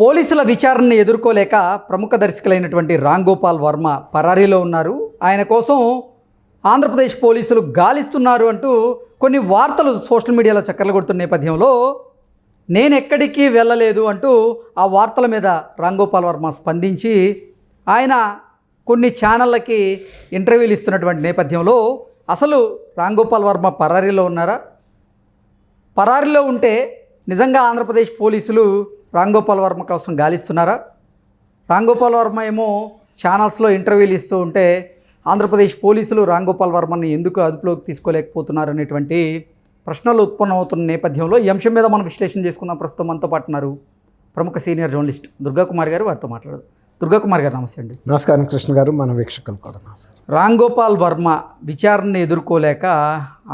పోలీసుల విచారణని ఎదుర్కోలేక ప్రముఖ దర్శకులైనటువంటి రామ్ గోపాల్ వర్మ పరారీలో ఉన్నారు. ఆయన కోసం ఆంధ్రప్రదేశ్ పోలీసులు గాలిస్తున్నారు అంటూ కొన్ని వార్తలు సోషల్ మీడియాలో చక్కర్లు కొడుతున్న నేపథ్యంలో నేను ఎక్కడికి వెళ్ళలేదు అంటూ ఆ వార్తల మీద రామ్ గోపాల్ వర్మ స్పందించి ఆయన కొన్ని ఛానళ్ళకి ఇంటర్వ్యూలు ఇస్తున్నటువంటి నేపథ్యంలో అసలు రామ్ గోపాల్ వర్మ పరారీలో ఉన్నారా? పరారీలో ఉంటే నిజంగా ఆంధ్రప్రదేశ్ పోలీసులు రామ్ గోపాల్ వర్మ కోసం గాలిస్తున్నారా? రామ్ గోపాల్ వర్మ ఏమో ఛానల్స్లో ఇంటర్వ్యూలు ఇస్తూ ఉంటే ఆంధ్రప్రదేశ్ పోలీసులు రామ్ గోపాల్ వర్మని ఎందుకు అదుపులోకి తీసుకోలేకపోతున్నారు అనేటువంటి ప్రశ్నలు ఉత్పన్నమవుతున్న నేపథ్యంలో ఈ అంశం మీద మనం విశ్లేషణ చేసుకుందాం. ప్రస్తుతం మనతో పాటు ఉన్నారు ప్రముఖ సీనియర్ జర్నలిస్ట్ దుర్గా కుమార్ గారు. వారితో మాట్లాడదు. దుర్గా కుమార్ గారు నమస్తే అండి. నమస్కారం కృష్ణ గారు, మన వీక్షకులు కూడా నమస్కారం. రామ్ గోపాల్ వర్మ విచారణని ఎదుర్కోలేక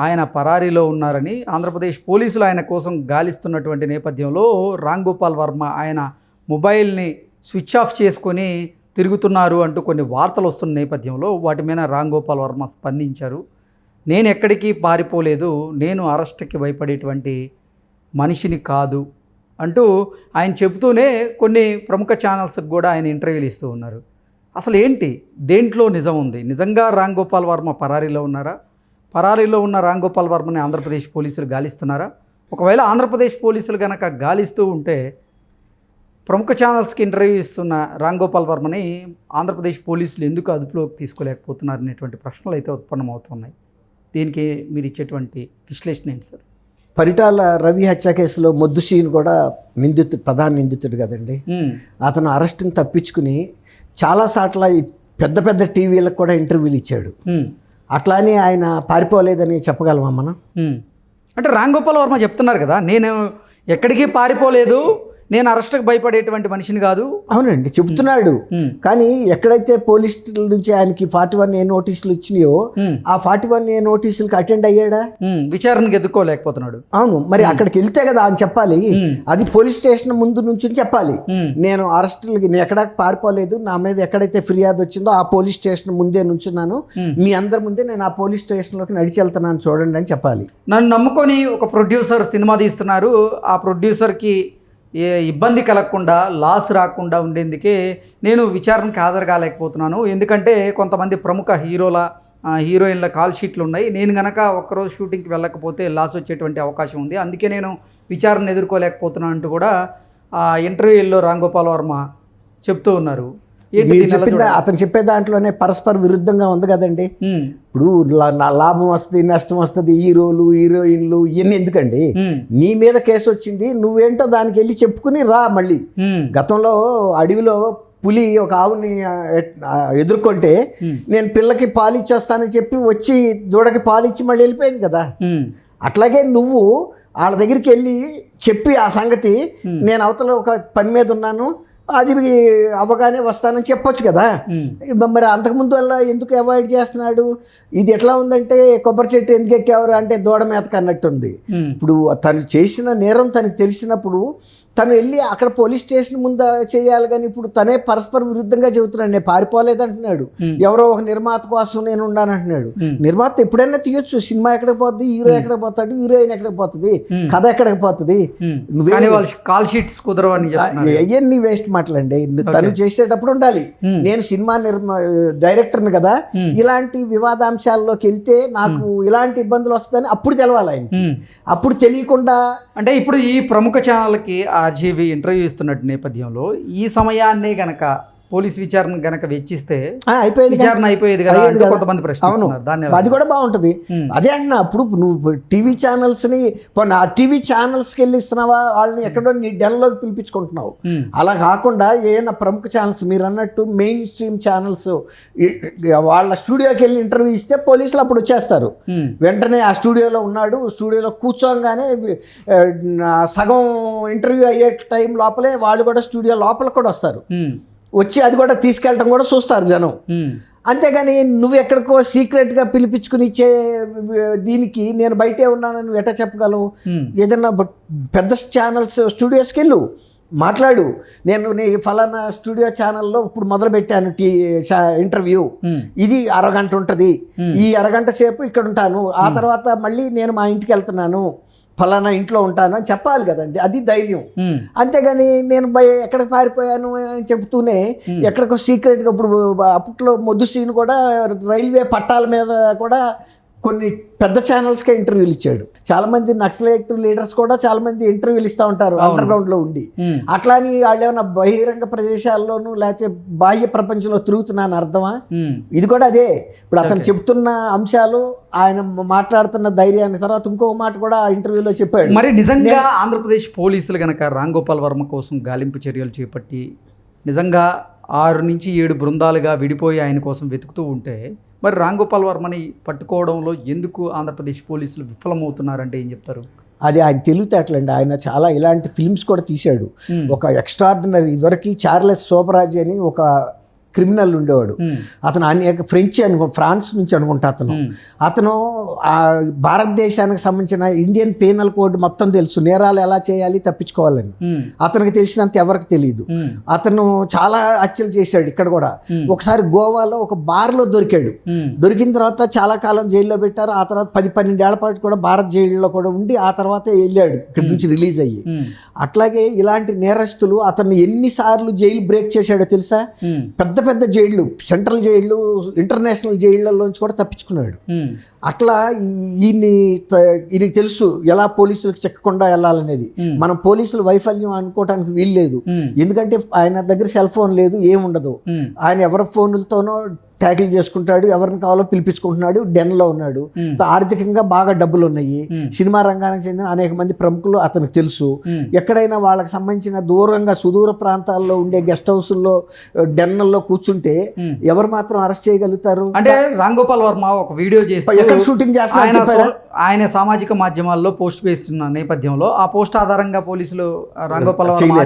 ఆయన పరారీలో ఉన్నారని ఆంధ్రప్రదేశ్ పోలీసులు ఆయన కోసం గాలిస్తున్నటువంటి నేపథ్యంలో రామ్ గోపాల్ వర్మ ఆయన మొబైల్ని స్విచ్ ఆఫ్ చేసుకొని తిరుగుతున్నారు అంటూ కొన్ని వార్తలు వస్తున్న నేపథ్యంలో వాటి మీద రామ్ గోపాల్ వర్మ స్పందించారు. నేను ఎక్కడికి పారిపోలేదు, నేను అరెస్ట్కి భయపడేటువంటి మనిషిని కాదు అంటూ ఆయన చెబుతూనే కొన్ని ప్రముఖ ఛానల్స్కి కూడా ఆయన ఇంటర్వ్యూలు ఇస్తూ ఉన్నారు. అసలు ఏంటి, దేంట్లో నిజం ఉంది? నిజంగా రామ్ గోపాల్ వర్మ పరారీలో ఉన్నారా? పరారీలో ఉన్న రామ్ గోపాల్ వర్మని ఆంధ్రప్రదేశ్ పోలీసులు గాలిస్తున్నారా? ఒకవేళ ఆంధ్రప్రదేశ్ పోలీసులు కనుక గాలిస్తూ ఉంటే ప్రముఖ ఛానల్స్కి ఇంటర్వ్యూ ఇస్తున్న రామ్ గోపాల్ వర్మని ఆంధ్రప్రదేశ్ పోలీసులు ఎందుకు అదుపులోకి తీసుకోలేకపోతున్నారు అనేటువంటి ప్రశ్నలు అయితే ఉత్పన్నమవుతున్నాయి. దీనికి మీరు ఇచ్చేటువంటి విశ్లేషణ ఏంటి సార్? పరిటాల రవి హత్య కేసులో మొద్దుసీన్ కూడా ప్రధాన నిందితుడు కదండి. అతను అరెస్ట్ని తప్పించుకుని చాలాసార్లు పెద్ద పెద్ద టీవీలకు కూడా ఇంటర్వ్యూలు ఇచ్చాడు. అట్లానే ఆయన పారిపోలేదని చెప్పగలమా మనం? అంటే రామ్ గోపాల్ వర్మ చెప్తున్నారు కదా, నేను ఎక్కడికి పారిపోలేదు, నేను అరెస్ట్కి భయపడేటువంటి మనిషిని కాదు. అవునండి, చెబుతున్నాడు. కానీ ఎక్కడైతే పోలీసుల నుంచి ఆయనకి 41A నోటీసులు వచ్చినాయో ఆ 41A నోటీసులకు అటెండ్ అయ్యాడా? విచారణకు ఎదుర్కోలేకపోతున్నాడు. అవును, మరి అక్కడికి వెళ్తే కదా అని చెప్పాలి. అది పోలీస్ స్టేషన్ ముందు నుంచి చెప్పాలి. నేను అరెస్టులకి ఎక్కడ పారిపోలేదు, నా మీద ఎక్కడైతే ఫిర్యాదు వచ్చిందో ఆ పోలీస్ స్టేషన్ ముందే నుంచున్నాను, మీ అందరి ముందే నేను ఆ పోలీస్ స్టేషన్లోకి నడిచి వెళ్తున్నాను చూడండి అని చెప్పాలి. నన్ను నమ్ముకొని ఒక ప్రొడ్యూసర్ సినిమా తీస్తున్నారు, ఆ ప్రొడ్యూసర్కి ఏ ఇబ్బంది కలగకుండా, లాస్ రాకుండా ఉండేందుకే నేను విచారణకు హాజరు కాలేకపోతున్నాను. ఎందుకంటే కొంతమంది ప్రముఖ హీరోయిన్ల కాల్ షీట్లు ఉన్నాయి, నేను కనుక ఒక్కరోజు షూటింగ్కి వెళ్ళకపోతే లాస్ వచ్చేటువంటి అవకాశం ఉంది, అందుకే నేను విచారణ ఎదుర్కోలేకపోతున్నాను అంటూ కూడా ఆ ఇంటర్వ్యూల్లో రామ్ గోపాల్ వర్మ చెప్తూ ఉన్నారు. అతను చెప్పే దాంట్లోనే పరస్పర విరుద్ధంగా ఉంది కదండి. ఇప్పుడు లాభం వస్తుంది, నష్టం వస్తుంది, హీరోలు హీరోయిన్లు ఇవన్నీ ఎందుకండి? నీ మీద కేసు వచ్చింది, నువ్వేంటో దానికి వెళ్ళి చెప్పుకుని రా. మళ్ళీ గతంలో అడవిలో పులి ఒక ఆవుని ఎదుర్కొంటే నేను పిల్లకి పాలిచ్చేస్తానని చెప్పి వచ్చి దూడకి పాలిచ్చి మళ్ళీ వెళ్ళిపోయింది కదా. అట్లాగే నువ్వు వాళ్ళ దగ్గరికి వెళ్ళి చెప్పి ఆ సంగతి, నేను అవతల ఒక పని మీద ఉన్నాను, అది అవ్వగానే వస్తానని చెప్పొచ్చు కదా. మరి అంతకుముందు వల్ల ఎందుకు అవాయిడ్ చేస్తున్నాడు? ఇది ఎట్లా ఉందంటే కొబ్బరి చెట్టు ఎందుకు ఎక్కేవారు అంటే దూడ మేతకు అన్నట్టుంది. ఇప్పుడు తను చేసిన నేరం తనకు తెలిసినప్పుడు తను వెళ్ళి అక్కడ పోలీస్ స్టేషన్ ముందు చేయాలి. కానీ ఇప్పుడు తనే పరస్పర విరుద్ధంగా చెబుతున్నాడు. నేను పారిపోలేదంటున్నాడు, ఎవరో ఒక నిర్మాత కోసం నేను ఉన్నానంటున్నాడు. నిర్మాత ఎప్పుడైనా తీయొచ్చు. సినిమా ఎక్కడికి పోతుంది, హీరో ఎక్కడికి పోతాడు, హీరోయిన్ ఎక్కడికి పోతుంది, కథ ఎక్కడికి పోతుంది, కాల్ షీట్స్ కుదరవని అవన్నీ వేస్ట్ మాటలండి. తను చేసేటప్పుడు ఉండాలి. నేను సినిమా డైరెక్టర్ని కదా, ఇలాంటి వివాదాంశాల్లోకి వెళ్తే నాకు ఇలాంటి ఇబ్బందులు వస్తుందని అప్పుడు తెలవాలి ఆయనకి. అప్పుడు తెలియకుండా అంటే ఇప్పుడు ఈ ప్రముఖ ఛానల్కి ఆర్జీవి ఇంటర్వ్యూ ఇస్తున్నట్టు నేపథ్యంలో ఈ సమయాన్ని గనక పోలీస్ విచారణ గనక వెచ్చిస్తే అయిపోయేది, విచారణ అయిపోయేది కదా. కొంతమంది ప్రశ్నిస్తున్నారు దాన్ని. అది కూడా బాగుంటుంది. అదే అంటున్నా, అప్పుడు నువ్వు టీవీ ఛానల్స్ని ఆ టీవీ ఛానల్స్కి వెళ్ళి ఇస్తున్నావా, వాళ్ళని ఎక్కడో నీ డెన్లోకి పిలిపించుకుంటున్నావు. అలా కాకుండా ఏదైనా ప్రముఖ ఛానల్స్ మీరు అన్నట్టు మెయిన్ స్ట్రీమ్ ఛానల్స్ వాళ్ళ స్టూడియోకి వెళ్ళి ఇంటర్వ్యూ ఇస్తే పోలీసులు అప్పుడు వచ్చేస్తారు. వెంటనే ఆ స్టూడియోలో ఉన్నాడు, స్టూడియోలో కూర్చోగానే సగం ఇంటర్వ్యూ అయ్యే టైం లోపలే వాళ్ళు కూడా స్టూడియో లోపల కూడా వస్తారు, వచ్చి అది కూడా తీసుకెళ్ళటం కూడా చూస్తారు జనం. అంతేగాని నువ్వు ఎక్కడికో సీక్రెట్గా పిలిపించుకుని ఇచ్చే దీనికి నేను బయటే ఉన్నానని నువ్వు ఎట్లా చెప్పగలవు? ఏదన్నా పెద్ద ఛానల్స్ స్టూడియోస్కి వెళ్ళు, మాట్లాడు. నేను నీ ఫలానా స్టూడియో ఛానల్లో ఇప్పుడు మొదలు పెట్టాను ఇంటర్వ్యూ, ఇది అరగంట ఉంటుంది, ఈ అరగంట సేపు ఇక్కడ ఉంటాను, ఆ తర్వాత మళ్ళీ నేను మా ఇంటికి వెళ్తున్నాను, ఫలానా ఇంట్లో ఉంటాను అని చెప్పాలి కదండి, అది ధైర్యం. అంతేగాని నేను ఎక్కడికి పారిపోయాను అని చెప్తూనే ఎక్కడికో సీక్రెట్గా, ఇప్పుడు అప్పట్లో మొద్దు సీన్ కూడా రైల్వే పట్టాల మీద కూడా కొన్ని పెద్ద ఛానల్స్కే ఇంటర్వ్యూలు ఇచ్చాడు. చాలా మంది నక్సలైట్ లీడర్స్ కూడా చాలా మంది ఇంటర్వ్యూలు ఇస్తూ ఉంటారు అండర్ గ్రౌండ్ లో ఉండి. అట్లా అని వాళ్ళు ఏమైనా బహిరంగ ప్రదేశాల్లోనూ లేకపోతే బాహ్య ప్రపంచంలో తిరుగుతున్నాను అర్థమా? ఇది కూడా అదే. ఇప్పుడు అతను చెప్తున్న అంశాలు, ఆయన మాట్లాడుతున్న ధైర్యాన్ని తర్వాత ఇంకొక మాట కూడా ఆ ఇంటర్వ్యూలో చెప్పాడు. మరి నిజంగా ఆంధ్రప్రదేశ్ పోలీసులు గనక రామ్ గోపాల్ వర్మ కోసం గాలింపు చర్యలు చేపట్టి నిజంగా 6 నుంచి 7 బృందాలుగా విడిపోయి ఆయన కోసం వెతుకుతూ ఉంటే మరి రామ్ గోపాల్ వర్మని పట్టుకోవడంలో ఎందుకు ఆంధ్రప్రదేశ్ పోలీసులు విఫలమవుతున్నారంటే ఏం చెప్తారు? అది ఆయన తెలివితేటలండి. ఆయన చాలా ఇలాంటి ఫిల్మ్స్ కూడా తీశాడు. ఒక ఎక్స్ట్రాడినరీ, ఇదివరకు చార్లెస్ సోబరాజ్ అని ఒక క్రిమినల్ ఉండేవాడు. అతను అనేక ఫ్రాన్స్ నుంచి అనుకుంటా. అతను భారతదేశానికి సంబంధించిన ఇండియన్ పీనల్ కోడ్ మొత్తం తెలుసు, నేరాలు ఎలా చేయాలి, తప్పించుకోవాలని. అతనికి తెలిసినంత ఎవరికి తెలియదు. అతను చాలా హత్యలు చేశాడు ఇక్కడ కూడా. ఒకసారి గోవాలో ఒక బార్లో దొరికాడు. దొరికిన తర్వాత చాలా కాలం జైల్లో పెట్టారు. ఆ తర్వాత 10-12 ఏళ్ల పాటు కూడా భారత జైల్లో కూడా ఉండి ఆ తర్వాత వెళ్ళాడు ఇక్కడి నుంచి రిలీజ్ అయ్యి. అట్లాగే ఇలాంటి నేరస్తులు అతన్ని ఎన్నిసార్లు జైలు బ్రేక్ చేశాడో తెలుసా? పెద్ద పెద్ద జైళ్ళు, సెంట్రల్ జైళ్ళు, ఇంటర్నేషనల్ జైళ్ళలోంచి కూడా తప్పించుకున్నాడు. అట్లా ఈయనకి తెలుసు ఎలా పోలీసులకు చెక్కకుండా వెళ్ళాలనేది. మనం పోలీసులు వైఫల్యం అనుకోవటానికి వీల్లేదు. ఎందుకంటే ఆయన దగ్గర సెల్ ఫోన్ లేదు, ఏముండదు. ఆయన ఎవరి ఫోన్లతోనో ట్యాకిల్ చేసుకుంటాడు, ఎవరిని కావాలో పిలిపించుకుంటున్నాడు, డెన్లో ఉన్నాడు. ఆర్థికంగా బాగా డబ్బులు ఉన్నాయి. సినిమా రంగానికి చెందిన అనేక మంది ప్రముఖులు అతనికి తెలుసు. ఎక్కడైనా వాళ్ళకి సంబంధించిన దూరంగా సుదూర ప్రాంతాల్లో ఉండే గెస్ట్ హౌస్ల్లో, డెన్లలో కూర్చుంటే ఎవరు మాత్రం అరెస్ట్ చేయగలుగుతారు? అంటే రామ్ గోపాల్ వర్మ ఒక వీడియో చేసి ఎక్కడ షూటింగ్ చేస్తారు, ఆయన సామాజిక మాధ్యమాల్లో పోస్ట్ వేస్తున్న నేపథ్యంలో ఆ పోస్ట్ ఆధారంగా పోలీసులు రామ్ గోపాల్ వర్మ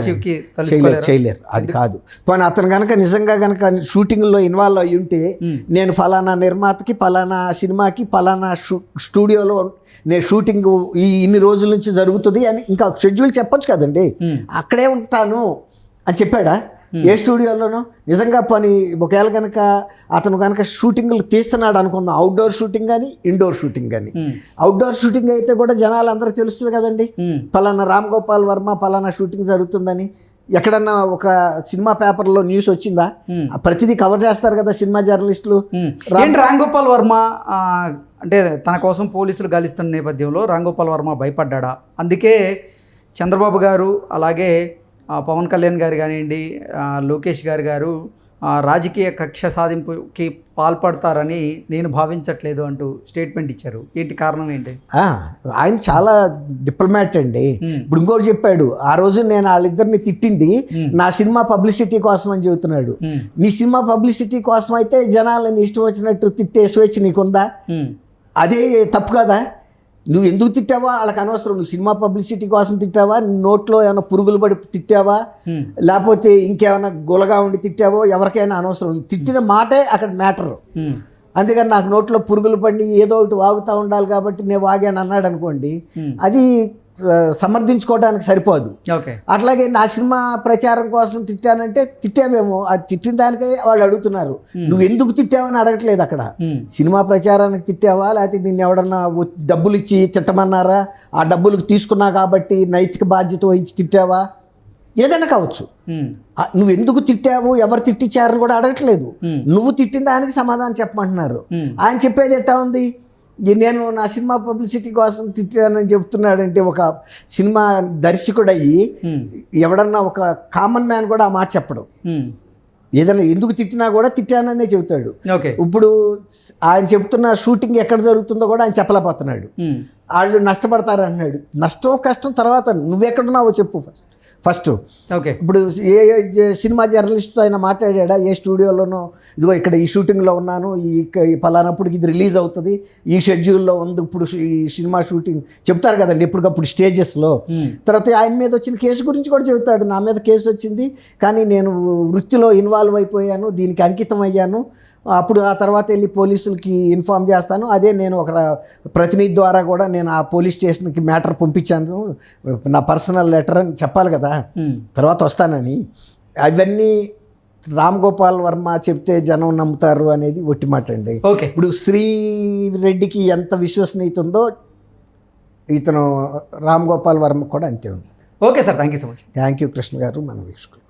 చేయలేరు. అది కాదు. కానీ అతను కనుక నిజంగా కనుక షూటింగ్లో ఇన్వాల్వ్ అయ్యి ఉంటే, నేను ఫలానా నిర్మాతకి, ఫలానా సినిమాకి, ఫలానా స్టూడియోలో నేను షూటింగ్ ఇన్ని రోజుల నుంచి జరుగుతుంది అని ఇంకా షెడ్యూల్ చెప్పొచ్చు కదండి. అక్కడే ఉంటాను అని చెప్పాడా? ఏ స్టూడియోలోనో? నిజంగా పని ఒకవేళ కనుక అతను కనుక షూటింగ్లు తీస్తున్నాడు అనుకుందాం, అవుట్డోర్ షూటింగ్ కానీ ఇండోర్ షూటింగ్ కానీ. అవుట్డోర్ షూటింగ్ అయితే కూడా జనాలు అందరికీ తెలుస్తుంది కదండి, ఫలానా రామ్ గోపాల్ వర్మ ఫలానా షూటింగ్ జరుగుతుందని. ఎక్కడన్నా ఒక సినిమా పేపర్లో న్యూస్ వచ్చిందా? ప్రతిదీ కవర్ చేస్తారు కదా సినిమా జర్నలిస్టులు. రామ్ గోపాల్ వర్మ అంటే తన కోసం పోలీసులు గాలిస్తున్న నేపథ్యంలో రామ్ గోపాల్ వర్మ భయపడ్డా? అందుకే చంద్రబాబు గారు, అలాగే పవన్ కళ్యాణ్ గారు కానివ్వండి, లోకేష్ గారు రాజకీయ కక్ష సాధింపుకి పాల్పడతారని నేను భావించట్లేదు అంటూ స్టేట్మెంట్ ఇచ్చారు. ఏంటి కారణం ఏంటి? ఆయన చాలా డిప్లొమాట్ అండి. ఇప్పుడు ఇంకోటి చెప్పాడు, ఆ రోజు నేను వాళ్ళిద్దరిని తిట్టింది నా సినిమా పబ్లిసిటీ కోసం అని చెబుతున్నాడు. నీ సినిమా పబ్లిసిటీ కోసం అయితే జనాలని ఇష్టం వచ్చినట్టు తిట్టే స్వేచ్ఛ నీకుందా? అదే తప్పు కదా? నువ్వు ఎందుకు తిట్టావా వాళ్ళకి అనవసరం. నువ్వు సినిమా పబ్లిసిటీ కోసం తిట్టావా, నోట్లో ఏమైనా పురుగులు పడి తిట్టావా, లేకపోతే ఇంకేమైనా గులగా ఉండి తిట్టావో ఎవరికైనా అనవసరం. తిట్టిన మాటే అక్కడ మ్యాటర్. అందుకని నాకు నోట్లో పురుగులు పడి ఏదో ఒకటి వాగుతూ ఉండాలి కాబట్టి నేను వాగాను అన్నాడు అనుకోండి, అది సమర్థించుకోవడానికి సరిపోదు. అట్లాగే నా సినిమా ప్రచారం కోసం తిట్టానంటే తిట్టావేమో, అది తిట్టిన దానికే వాళ్ళు అడుగుతున్నారు. నువ్వు ఎందుకు తిట్టావని అడగట్లేదు అక్కడ. సినిమా ప్రచారానికి తిట్టావా, లేకపోతే నిన్ను ఎవడన్నా డబ్బులు ఇచ్చి తిట్టమన్నారా, ఆ డబ్బులు తీసుకున్నా కాబట్టి నైతిక బాధ్యత వహించి తిట్టావా, ఏదైనా కావచ్చు. నువ్వు ఎందుకు తిట్టావు, ఎవరు తిట్టించారని కూడా అడగట్లేదు. నువ్వు తిట్టిన దానికి సమాధానం చెప్పమంటున్నారు. ఆయన చెప్పేది ఎట్లా ఉంది, నేను నా సినిమా పబ్లిసిటీ కోసం తిట్టానని చెప్తున్నాడంటే ఒక సినిమా దర్శకుడు అయ్యి ఎవడన్నా ఒక కామన్ మ్యాన్ కూడా ఆ మాట చెప్పడం. ఏదైనా ఎందుకు తిట్టినా కూడా తిట్టాననే చెబుతాడు. ఇప్పుడు ఆయన చెప్తున్న షూటింగ్ ఎక్కడ జరుగుతుందో కూడా ఆయన చెప్పలేకపోతున్నాడు. వాళ్ళు నష్టపడతారు అంటున్నాడు. నష్టం కష్టం తర్వాత నువ్వెక్కడున్నావో చెప్పు ఫస్ట్. ఇప్పుడు ఏ సినిమా జర్నలిస్ట్తో ఆయన మాట్లాడా, ఏ స్టూడియోలోనో ఇదిగో ఇక్కడ ఈ షూటింగ్లో ఉన్నాను, ఈ పలానప్పుడు ఇది రిలీజ్ అవుతుంది, ఈ షెడ్యూల్లో ఉంది, ఇప్పుడు ఈ సినిమా షూటింగ్ చెప్తారు కదండి ఎప్పటికప్పుడు స్టేజెస్లో. తర్వాత ఆయన మీద వచ్చిన కేసు గురించి కూడా చెబుతాడు, నా మీద కేసు వచ్చింది కానీ నేను వృత్తిలో ఇన్వాల్వ్ అయిపోయాను, దీనికి అంకితం అయ్యాను, అప్పుడు ఆ తర్వాత వెళ్ళి పోలీసులకి ఇన్ఫామ్ చేస్తాను, అదే నేను ఒక ప్రతినిధి ద్వారా కూడా నేను ఆ పోలీస్ స్టేషన్కి మ్యాటర్ పంపించాను, నా పర్సనల్ లెటర్ అని చెప్పాలి కదా తర్వాత వస్తానని. అవన్నీ రామ్ గోపాల్ వర్మ చెప్తే జనం నమ్ముతారు అనేది ఒట్టి మాట అండి. ఇప్పుడు శ్రీరెడ్డికి ఎంత విశ్వసనీయత ఉందో ఇతను రామ్ గోపాల్ వర్మ కూడా అంతే ఉంది. Okay sir, thank you so much. Thank you Krishna గారు, మన వీక్షకులు.